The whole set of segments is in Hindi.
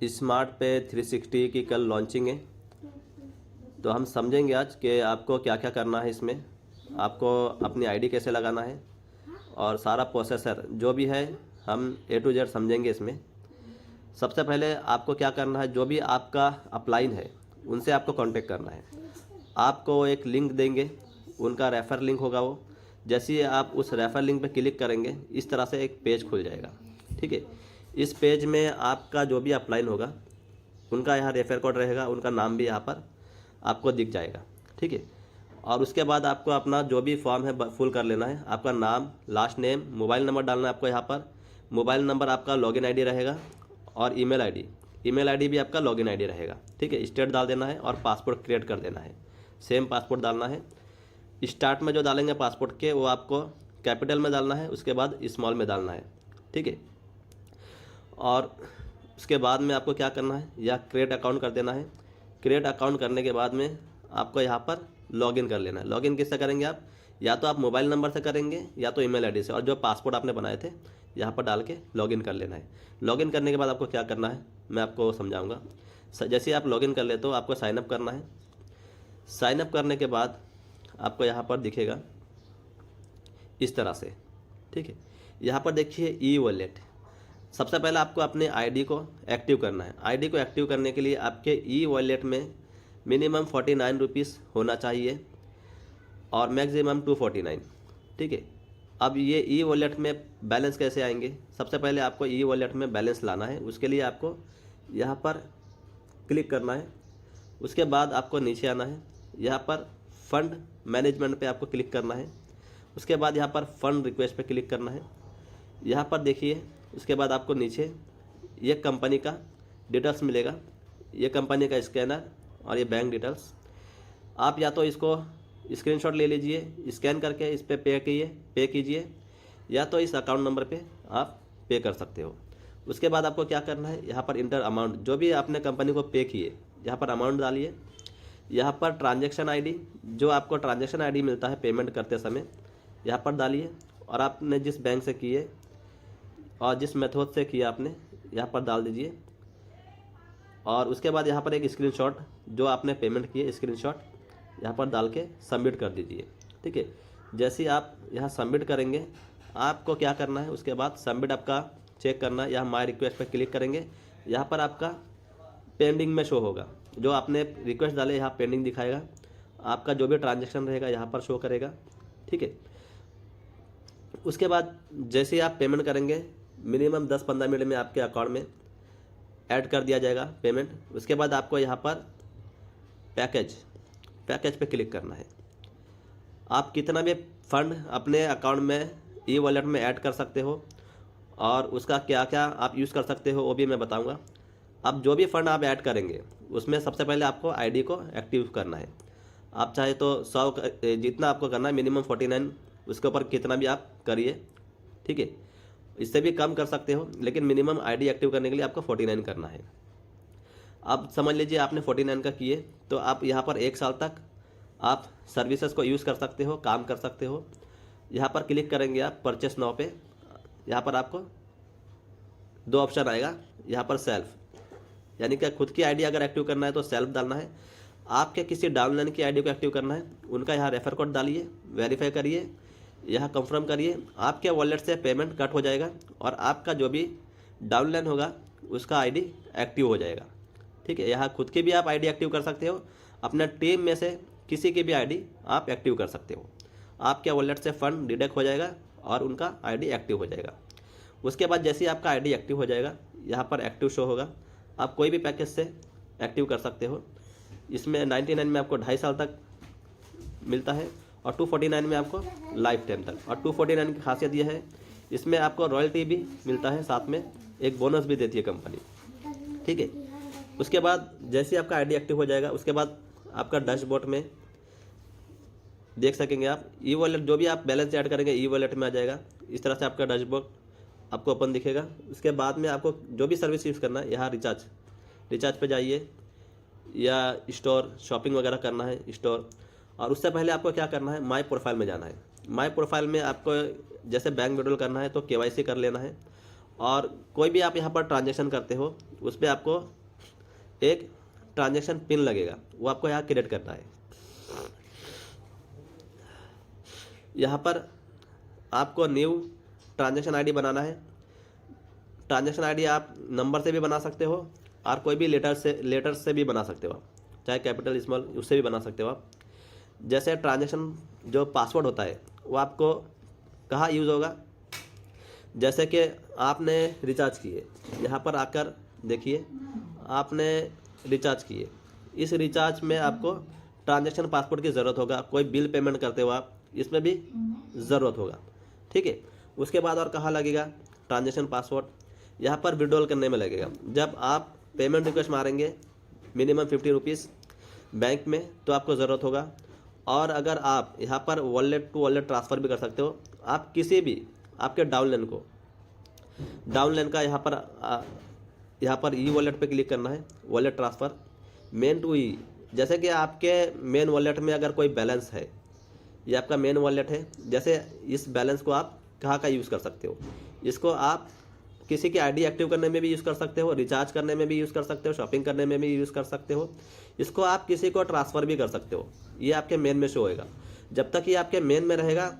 स्मार्ट पे 360 की कल लॉन्चिंग है, तो हम समझेंगे आज कि आपको क्या क्या करना है इसमें, आपको अपनी आईडी कैसे लगाना है और सारा प्रोसेसर जो भी है हम A to Z समझेंगे इसमें। सबसे पहले आपको क्या करना है, जो भी आपका अपलाइन है उनसे आपको कांटेक्ट करना है। आपको एक लिंक देंगे, उनका रेफ़र लिंक होगा वो। जैसे ही आप उस रेफ़र लिंक पे क्लिक करेंगे इस तरह से एक पेज खुल जाएगा। ठीक है, इस पेज में आपका जो भी अपलाइन होगा उनका यहाँ रेफ़र कोड रहेगा, उनका नाम भी यहाँ पर आपको दिख जाएगा। ठीक है, और उसके बाद आपको अपना जो भी फॉर्म है फुल कर लेना है। आपका नाम, लास्ट नेम, मोबाइल नंबर डालना है आपको यहाँ पर। मोबाइल नंबर आपका लॉगिन आईडी रहेगा और ईमेल आईडी भी आपका लॉगिन आईडी रहेगा। ठीक है, स्टेट डाल देना है और पासपोर्ट क्रिएट कर देना है। सेम पासपोर्ट डालना है। स्टार्ट में जो डालेंगे पासपोर्ट के वो आपको कैपिटल में डालना है, उसके बाद स्मॉल में डालना है। ठीक है, और उसके बाद में आपको क्या करना है, या क्रिएट अकाउंट कर देना है। क्रिएट अकाउंट करने के बाद में आपको यहाँ पर लॉगिन कर लेना है। लॉगिन किससे करेंगे आप, या तो आप मोबाइल नंबर से करेंगे या तो ईमेल आईडी से, और जो पासपोर्ट आपने बनाए थे यहाँ पर डाल के लॉगिन कर लेना है। लॉगिन करने के बाद आपको क्या करना है मैं आपको समझाऊंगा। जैसे आप लॉगिन कर लेते हो आपको साइनअप करना है। साइनअप करने के बाद आपको यहाँ पर दिखेगा इस तरह से। ठीक है, यहाँ पर देखिए ई वॉलेट। सबसे पहले आपको अपने आईडी को एक्टिव करना है। आईडी को एक्टिव करने के लिए आपके ई वॉलेट में मिनिमम 49 रुपीज़ होना चाहिए और मैक्सिमम 249। ठीक है, अब ये ई वॉलेट में बैलेंस कैसे आएंगे, सबसे पहले आपको ई वॉलेट में बैलेंस लाना है। उसके लिए आपको यहाँ पर क्लिक करना है। उसके बाद आपको नीचे आना है, यहाँ पर फंड मैनेजमेंट पे आपको क्लिक करना है। उसके बाद यहाँ पर फंड रिक्वेस्ट पे क्लिक करना है। यहाँ पर देखिए, उसके बाद आपको नीचे ये कंपनी का डिटेल्स मिलेगा, ये कंपनी का स्कैनर और ये बैंक डिटेल्स। आप या तो इसको स्क्रीनशॉट ले लीजिए, स्कैन करके इस पर पे कीजिए, या तो इस अकाउंट नंबर पे आप पे कर सकते हो। उसके बाद आपको क्या करना है, यहाँ पर इंटर अमाउंट, जो भी आपने कंपनी को पे किए यहाँ पर अमाउंट डालिए। यहाँ पर ट्रांजैक्शन आईडी, जो आपको ट्रांजैक्शन आईडी मिलता है पेमेंट करते समय, यहाँ पर डालिए। और आपने जिस बैंक से किए और जिस मेथड से किया आपने यहाँ पर डाल दीजिए। और उसके बाद यहाँ पर एक स्क्रीनशॉट, जो आपने पेमेंट किए स्क्रीनशॉट यहाँ पर डाल के सबमिट कर दीजिए। ठीक है, जैसे ही आप यहाँ सबमिट करेंगे आपको क्या करना है, उसके बाद सबमिट आपका चेक करना है। यहाँ माय रिक्वेस्ट पर क्लिक करेंगे, यहाँ पर आपका पेंडिंग में शो होगा। जो आपने रिक्वेस्ट डाले यहाँ पेंडिंग दिखाएगा, आपका जो भी ट्रांजैक्शन रहेगा यहाँ पर शो करेगा। ठीक है, उसके बाद जैसे ही आप पेमेंट करेंगे मिनिमम 10-15 मिनट में आपके अकाउंट में ऐड कर दिया जाएगा पेमेंट। उसके बाद आपको यहाँ पर पैकेज पे क्लिक करना है। आप कितना भी फंड अपने अकाउंट में ई वॉलेट में ऐड कर सकते हो और उसका क्या क्या आप यूज़ कर सकते हो वो भी मैं बताऊंगा। अब जो भी फंड आप ऐड करेंगे उसमें सबसे पहले आपको आईडी को एक्टिव करना है। आप चाहे तो 100 जितना आपको करना है, मिनिमम 49, उसके ऊपर कितना भी आप करिए। ठीक है, इससे भी कम कर सकते हो, लेकिन मिनिमम आईडी एक्टिव करने के लिए आपको 49 करना है। अब समझ लीजिए आपने 49 का किए तो आप यहाँ पर 1 साल तक आप सर्विसेज को यूज़ कर सकते हो, काम कर सकते हो। यहाँ पर क्लिक करेंगे आप परचेस नाउ पे, यहाँ पर आपको 2 ऑप्शन आएगा। यहाँ पर सेल्फ, यानी कि खुद की आईडी अगर एक्टिव करना है तो सेल्फ डालना है। आपके किसी डाउनलाइन की आईडी को एक्टिव करना है, उनका यहाँ रेफर कोड डालिए, वेरीफाई करिए, यहाँ कंफर्म करिए। आपके वॉलेट से पेमेंट कट हो जाएगा और आपका जो भी डाउनलाइन होगा उसका आईडी एक्टिव हो जाएगा। ठीक है, यहाँ खुद की भी आप आईडी एक्टिव कर सकते हो, अपने टीम में से किसी की भी आईडी आप एक्टिव कर सकते हो। आपके वॉलेट से फंड डिडक्ट हो जाएगा और उनका आईडी एक्टिव हो जाएगा। उसके बाद जैसे ही आपका आईडी एक्टिव हो जाएगा यहाँ पर एक्टिव शो होगा। आप कोई भी पैकेज से एक्टिव कर सकते हो। इसमें 99 में आपको 2.5 साल तक मिलता है और 249 में आपको लाइफ टाइम तक। और 249 की खासियत यह है, इसमें आपको रॉयल्टी भी मिलता है, साथ में एक बोनस भी देती है कंपनी। ठीक है, उसके बाद जैसे ही आपका आईडी एक्टिव हो जाएगा उसके बाद आपका डैशबोर्ड में देख सकेंगे आप ई वॉलेट, जो भी आप बैलेंस ऐड करेंगे ई वॉलेट में आ जाएगा। इस तरह से आपका डैशबोर्ड आपको ओपन दिखेगा। उसके बाद में आपको जो भी सर्विस यूज़ करना है, यहाँ रिचार्ज पे जाइए या स्टोर शॉपिंग वगैरह करना है स्टोर। और उससे पहले आपको क्या करना है, माय प्रोफाइल में जाना है। माय प्रोफाइल में आपको जैसे बैंक विड्रॉल करना है तो KYC कर लेना है और कोई भी आप यहाँ पर ट्रांजेक्शन करते हो उस पर आपको एक ट्रांजेक्शन पिन लगेगा, वो आपको यहाँ क्रिएट करना है। यहाँ पर आपको न्यू ट्रांजेक्शन आईडी बनाना है। ट्रांजेक्शन आईडी आप नंबर से भी बना सकते हो और कोई भी लेटर से भी बना सकते हो आप, चाहे कैपिटल स्मॉल उससे भी बना सकते हो आप। जैसे ट्रांजेक्शन जो पासवर्ड होता है वो आपको कहाँ यूज़ होगा, जैसे कि आपने रिचार्ज किए, यहाँ पर आकर देखिए आपने रिचार्ज किए, इस रिचार्ज में आपको ट्रांजेक्शन पासवर्ड की ज़रूरत होगा। कोई बिल पेमेंट करते हो आप, इसमें भी ज़रूरत होगा, ठीक है। उसके बाद और कहाँ लगेगा ट्रांजेक्शन पासवर्ड, यहाँ पर विड्रॉल करने में लगेगा। जब आप पेमेंट रिक्वेस्ट मारेंगे मिनिमम 50 रुपीज़ बैंक में तो आपको ज़रूरत होगा। और अगर आप यहाँ पर वॉलेट टू वॉलेट ट्रांसफ़र भी कर सकते हो। आप किसी भी आपके डाउनलाइन का यहाँ पर ई वॉलेट पे क्लिक करना है, वॉलेट ट्रांसफ़र मेन टू ई। जैसे कि आपके मेन वॉलेट में अगर कोई बैलेंस है, ये आपका मेन वॉलेट है, जैसे इस बैलेंस को आप कहाँ का यूज़ कर सकते हो, इसको आप किसी की आईडी एक्टिव करने में भी यूज़ कर सकते हो, रिचार्ज करने में भी यूज़ कर सकते हो, शॉपिंग करने में भी यूज़ कर सकते हो। इसको आप किसी को ट्रांसफ़र भी कर सकते हो, ये आपके मेन में शो होएगा। जब तक ये आपके मेन में रहेगा,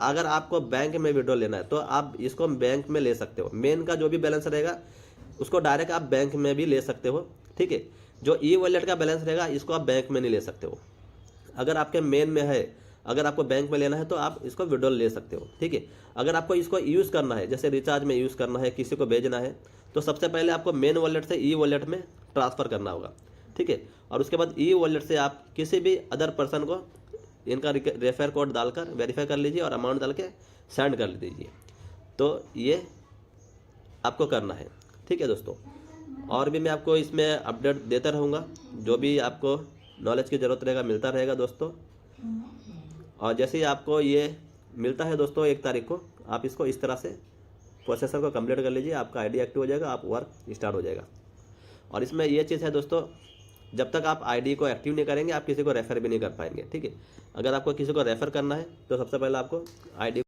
अगर आपको बैंक में विड्रॉल लेना है तो आप इसको बैंक में ले सकते हो। मेन का जो भी बैलेंस रहेगा उसको डायरेक्ट आप बैंक में भी ले सकते हो, ठीक है। जो ई वॉलेट का बैलेंस रहेगा इसको आप बैंक में नहीं ले सकते हो। अगर आपके मेन में है, अगर आपको बैंक में लेना है तो आप इसको विड्रॉल ले सकते हो, ठीक है। अगर आपको इसको यूज़ करना है, जैसे रिचार्ज में यूज़ करना है, किसी को भेजना है, तो सबसे पहले आपको मेन वॉलेट से ई वॉलेट में ट्रांसफ़र करना होगा, ठीक है। और उसके बाद ई वॉलेट से आप किसी भी अदर पर्सन को इनका रेफर कोड डालकर वेरीफाई कर लीजिए और अमाउंट डाल के सेंड कर दीजिए। तो ये आपको करना है, ठीक है दोस्तों। और भी मैं आपको इसमें अपडेट देता रहूँगा, जो भी आपको नॉलेज की ज़रूरत रहेगा मिलता रहेगा दोस्तों। और जैसे ही आपको ये मिलता है दोस्तों 1 तारीख को, आप इसको इस तरह से प्रोसेसर को कंप्लीट कर लीजिए, आपका आईडी एक्टिव हो जाएगा, आप वर्क स्टार्ट हो जाएगा। और इसमें ये चीज़ है दोस्तों, जब तक आप आईडी को एक्टिव नहीं करेंगे आप किसी को रेफ़र भी नहीं कर पाएंगे, ठीक है। अगर आपको किसी को रेफ़र करना है तो सबसे पहले आपको आईडी